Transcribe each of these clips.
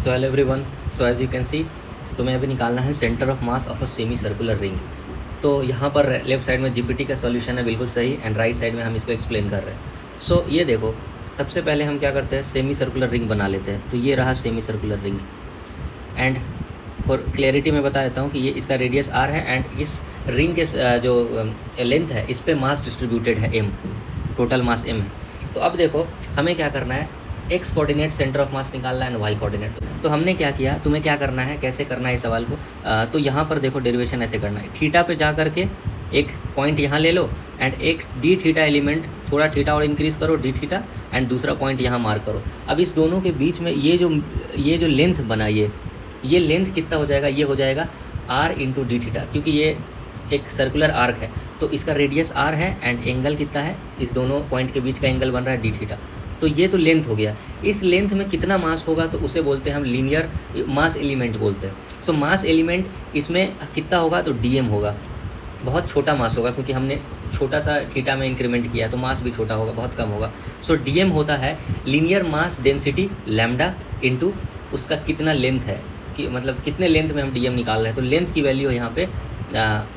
So hello everyone, so as you can see तुम्हें अभी निकालना है centre of mass of a semi circular ring. तो यहाँ पर लेफ्ट साइड में जीपीटी का सॉल्यूशन है बिल्कुल सही, एंड राइट साइड में हम इसको एक्सप्लेन कर रहे हैं। सो ये देखो, सबसे पहले हम क्या करते हैं, सेमी सर्कुलर रिंग बना लेते हैं। तो ये रहा semi circular ring, and for clarity मैं बता देता हूँ कि ये इसका रेडियस r है, एंड इस रिंग के जो लेंथ है इस पर मास डिस्ट्रीब्यूटेड है m, टोटल मास m है। तो अब देखो हमें क्या करना है, x कोऑर्डिनेट सेंटर ऑफ मास निकालना है, एंड y कोऑर्डिनेट। तो हमने क्या किया, तुम्हें क्या करना है, कैसे करना है इस सवाल को, तो यहाँ पर देखो डेरिवेशन ऐसे करना है। थीटा पे जा करके एक पॉइंट यहाँ ले लो, एंड एक डी थीटा एलिमेंट, थोड़ा थीटा और इंक्रीज करो डी थीटा, एंड दूसरा पॉइंट यहाँ मार्क करो। अब इस दोनों के बीच में ये जो लेंथ बना, ये लेंथ कितना हो जाएगा, ये हो जाएगा r इंटू डी थीटा, क्योंकि ये एक सर्कुलर आर्क है तो इसका रेडियस r है, एंड एंगल कितना है, इस दोनों पॉइंट के बीच का एंगल बन रहा है डी थीटा। तो ये तो लेंथ हो गया। इस लेंथ में कितना मास होगा तो उसे बोलते हैं हम लीनियर मास एलिमेंट बोलते हैं। सो मास एलिमेंट इसमें कितना होगा तो dm होगा, बहुत छोटा मास होगा क्योंकि हमने छोटा सा थीटा में इंक्रीमेंट किया तो मास भी छोटा होगा, बहुत कम होगा। सो dm होता है linear mass density lambda into उसका कितना लेंथ है, कि मतलब कितने लेंथ में हम dm निकाल रहे हैं। तो लेंथ की वैल्यू है यहाँ पे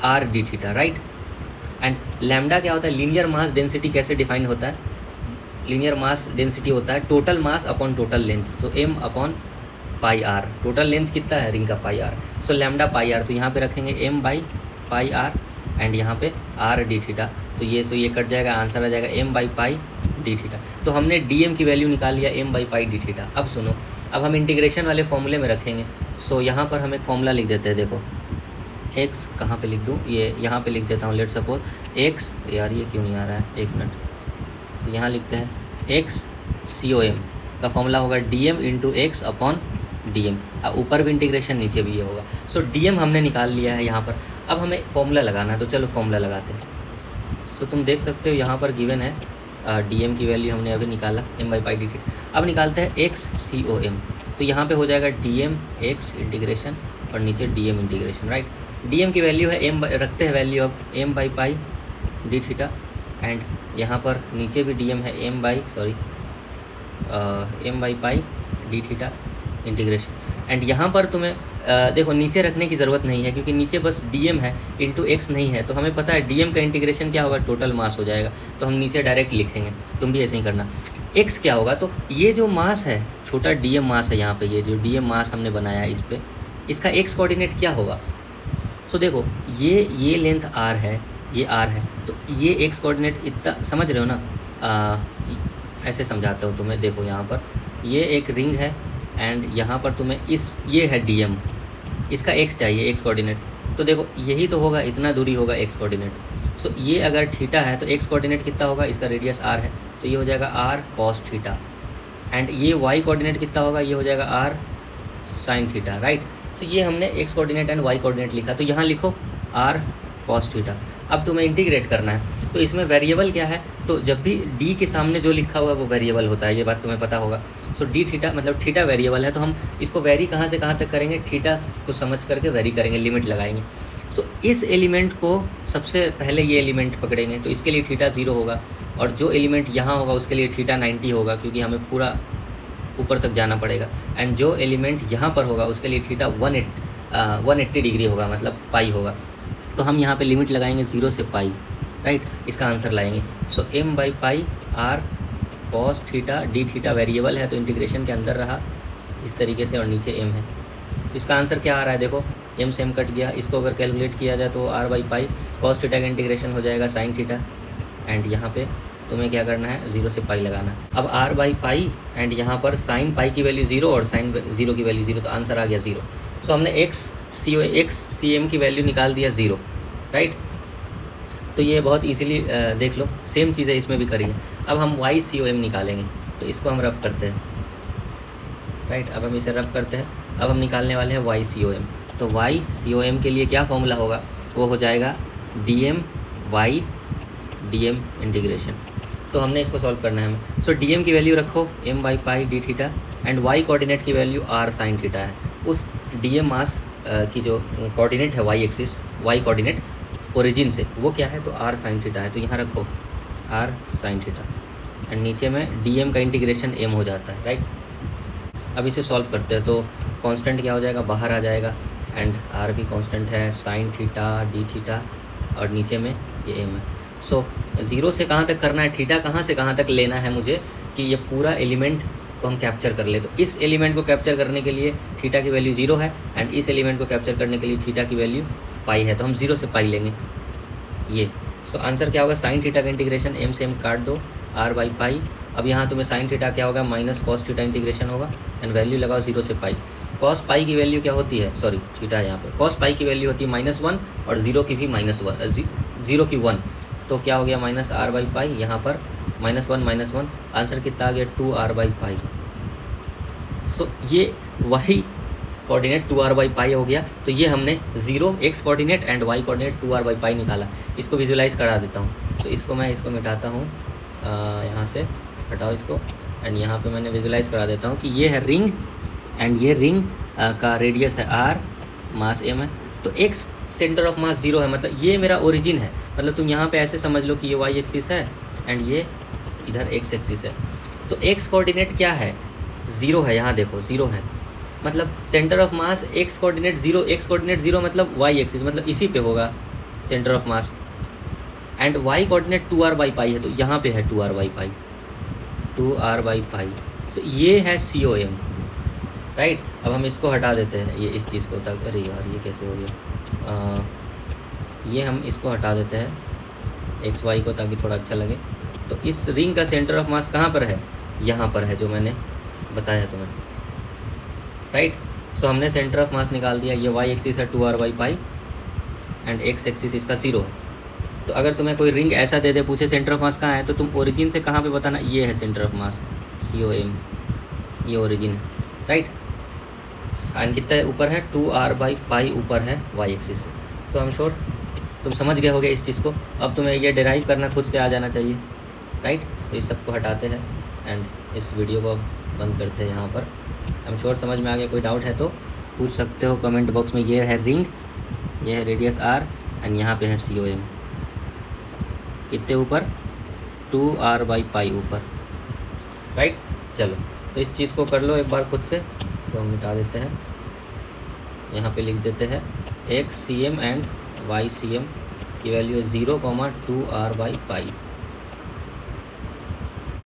r d theta, right. And lambda क्या होता है, लीनियर मास डेंसिटी कैसे डिफाइन होता है, लीनियर मास डेंसिटी होता है total mass upon total length. तो m upon pi r, total length कितना है रिंग का, pi r. So lambda pi r, तो यहाँ पे रखेंगे m by pi r, and यहाँ पे r डी थीटा। तो ये कट जाएगा, आंसर आ जाएगा m by pi D theta. तो हमने dm की वैल्यू निकाल लिया m by pi D theta. अब सुनो, अब हम इंटीग्रेशन वाले फॉर्मूले में रखेंगे। सो यहाँ पर हम एक फॉर्मूला लिख देते हैं, देखो x कहाँ पे लिख दूँ, ये यहाँ पे लिख देता हूँ। लेट सपोज x, यार ये क्यों नहीं आ रहा है, एक मिनट। तो यहाँ लिखते हैं x COM का फॉर्मूला होगा dm into x upon D. ऊपर भी इंटीग्रेशन, नीचे भी ये होगा। सो dm हमने निकाल लिया है यहाँ पर। अब हमें फॉर्मूला लगाना है, तो चलो फॉर्मूला लगाते हैं। सो तुम देख सकते हो यहाँ पर गिवन है dm की वैल्यू हमने अभी निकाला m by pi D theta. अब निकालते हैं x COM, तो यहाँ पे हो जाएगा dm x इंटीग्रेशन और नीचे dm इंटीग्रेशन, राइट। dm की वैल्यू है m, रखते हैं वैल्यू अब m by pi D theta, and यहाँ पर नीचे भी dm है m by pi D theta integration. And यहाँ पर तुम्हें देखो नीचे रखने की ज़रूरत नहीं है क्योंकि नीचे बस dm है, इंटू x नहीं है। तो हमें पता है dm का इंटीग्रेशन क्या होगा, टोटल मास हो जाएगा। तो हम नीचे डायरेक्ट लिखेंगे, तुम भी ऐसे ही करना। x क्या होगा, तो ये जो मास है, छोटा dm मास है यहाँ पे, ये जो dm मास हमने बनाया है इस पर, इसका x कोऑर्डिनेट क्या होगा। सो देखो ये लेंथ r है, ये r है, तो ये x कोऑर्डिनेट इतना, समझ रहे हो ना। ऐसे समझाता हूँ तुम्हें, देखो यहाँ पर ये एक रिंग है, एंड यहाँ पर तुम्हें ये है dm, इसका x चाहिए, x कोऑर्डिनेट। तो देखो यही तो होगा, इतना दूरी होगा x कोऑर्डिनेट। सो ये अगर थीटा है तो x कोऑर्डिनेट कितना होगा, इसका रेडियस r है तो ये हो जाएगा r cos थीटा, एंड ये y कोऑर्डिनेट कितना होगा, ये हो जाएगा r sin थीटा, राइट। सो ये हमने x coordinate and y coordinate लिखा, तो यहाँ लिखो r cos थीटा। अब तुम्हें इंटीग्रेट करना है, तो इसमें वेरिएबल क्या है, तो जब भी d के सामने जो लिखा हुआ है वो वेरिएबल होता है, ये बात तुम्हें पता होगा। सो डी थीटा मतलब थीटा वेरिएबल है, तो हम इसको वेरी कहाँ से कहाँ तक करेंगे, थीटा को समझ करके वेरी करेंगे, लिमिट लगाएंगे। सो इस एलिमेंट को सबसे पहले ये एलिमेंट पकड़ेंगे, तो इसके लिए थीटा 0 होगा, और जो एलिमेंट यहाँ होगा उसके लिए थीटा 90 होगा क्योंकि हमें पूरा ऊपर तक जाना पड़ेगा, एंड जो एलिमेंट यहाँ पर होगा उसके लिए थीटा 180 डिग्री होगा, मतलब पाई होगा। तो हम यहाँ पे लिमिट लगाएंगे 0 से पाई, राइट। इसका आंसर लाएंगे। सो m by pi r cos theta, D theta variable है तो इंटीग्रेशन के अंदर रहा इस तरीके से, और नीचे m है। तो इसका आंसर क्या आ रहा है, देखो m से m कट गया, इसको अगर कैलकुलेट किया जाए तो r by pi cos theta का इंटीग्रेशन हो जाएगा sin थीटा, एंड यहाँ पे तुम्हें क्या करना है, 0 से पाई लगाना। अब r बाई पाई, एंड यहाँ पर sin पाई की वैल्यू 0 और sin 0 की वैल्यू 0, तो आंसर आ गया 0। सो हमने x CM की वैल्यू निकाल दिया 0, राइट। तो ये बहुत इजीली देख लो, सेम चीज़ें इसमें भी करिए। अब हम y COM निकालेंगे, तो इसको हम रब करते हैं, राइट। अब हम इसे रब करते हैं, अब हम निकालने वाले हैं y COM। तो y COM के लिए क्या फॉर्मूला होगा, वो हो जाएगा dm y dm इंटीग्रेशन। तो हमने इसको सॉल्व करना है हमें। सो dm की वैल्यू रखो m by pi D theta, and y coordinate की वैल्यू r sin थीटा है। उस dm मास की जो कोऑर्डिनेट है y axis, y coordinate origin से, वो क्या है, तो r sin थीटा है। तो यहाँ रखो r sin थीटा, एंड नीचे में dm का इंटीग्रेशन m हो जाता है, राइट। अब इसे सॉल्व करते हैं तो कांस्टेंट क्या हो जाएगा, बाहर आ जाएगा, एंड आर भी कांस्टेंट है, साइन थीटा डी थीटा, और नीचे में ये एम है। सो 0 से कहाँ तक करना है, थीटा कहाँ से कहाँ तक लेना है मुझे कि ये पूरा एलिमेंट को हम कैप्चर कर ले। तो इस एलिमेंट को कैप्चर करने के लिए थीटा की वैल्यू 0 है, एंड इस एलिमेंट को कैप्चर करने के लिए थीटा की वैल्यू पाई है, तो हम 0 से पाई लेंगे ये। सो आंसर क्या होगा, साइन थीटा का इंटीग्रेशन एम से एम काट दो, आर बाई पाई। अब यहाँ तुम्हें साइन थीटा क्या होगा, माइनस कॉस थीटा इंटीग्रेशन होगा, एंड वैल्यू लगाओ 0 से पाई। कॉस पाई की वैल्यू क्या होती है, सॉरी थीटा है यहाँ पे, कॉस पाई की वैल्यू होती है -1 और 0 की भी -1, 0 की 1, तो क्या हो गया माइनस आर बाई पाई, यहाँ पर -1 आंसर कितना आ गया 2r बाई पाई। सो ये वही कोऑर्डिनेट 2r बाई पाई हो गया। तो ये हमने 0 x coordinate and y coordinate 2r by pi निकाला। इसको विजुलाइज करा देता हूँ, तो इसको मैं इसको मिटाता हूँ, यहाँ से हटाओ इसको, एंड यहाँ पे मैंने विजुलाइज करा देता हूँ कि ये है रिंग, एंड ये रिंग का रेडियस है r, मास m है। तो x सेंटर ऑफ मास 0 है, मतलब ये मेरा ओरिजिन है। मतलब तुम यहाँ पे ऐसे समझ लो कि ये y एक्सिस है एंड ये इधर x एक्सिस है। तो x कोऑर्डिनेट क्या है, 0 है, यहाँ देखो 0 है, मतलब centre of mass x coordinate 0, x coordinate 0 मतलब y एक्सिस, मतलब इसी पे होगा centre of mass, and y coordinate 2r by pi है, तो यहाँ पे है 2r by pi, 2r by pi. सो ये है COM, राइट। अब हम इसको हटा देते हैं, ये इस चीज़ को, तक अरे यार ये कैसे हो गया, ये हम इसको हटा देते हैं x y को, ताकि थोड़ा अच्छा लगे। तो इस रिंग का सेंटर ऑफ मास कहाँ पर है, यहाँ पर है, जो मैंने बताया तुम्हें, राइट। सो हमने सेंटर ऑफ मास निकाल दिया, ये y एक्सिस है 2r by pi, and x axis इसका 0 है। तो अगर तुम्हें कोई रिंग ऐसा दे दे, पूछे सेंटर ऑफ मास कहाँ है, तो तुम ओरिजिन से कहाँ पे बताना, ये है सेंटर ऑफ मास, COM, ये ओरिजिन है, राइट। एंड कितना ऊपर है, 2r बाई पाई ऊपर है y एक्सिस से। सो आई एम श्योर तुम समझ गए होगे इस चीज़ को। अब तुम्हें ये डिराइव करना खुद से आ जाना चाहिए, राइट। तो इस सबको हटाते हैं एंड इस वीडियो को बंद करते हैं यहाँ पर। आई एम श्योर समझ में आ गया, कोई डाउट है तो पूछ सकते हो कमेंट बॉक्स में। ये है रिंग, ये है रेडियस r, एंड यहाँ पे है COM, कितने ऊपर, 2r बाई पाई ऊपर, राइट। चलो तो इस चीज़ को कर लो एक बार खुद से, इसको हम मिटा देते हैं, यहाँ पे लिख देते हैं x CM and y CM की वैल्यू है 0, 2r बाई पाई।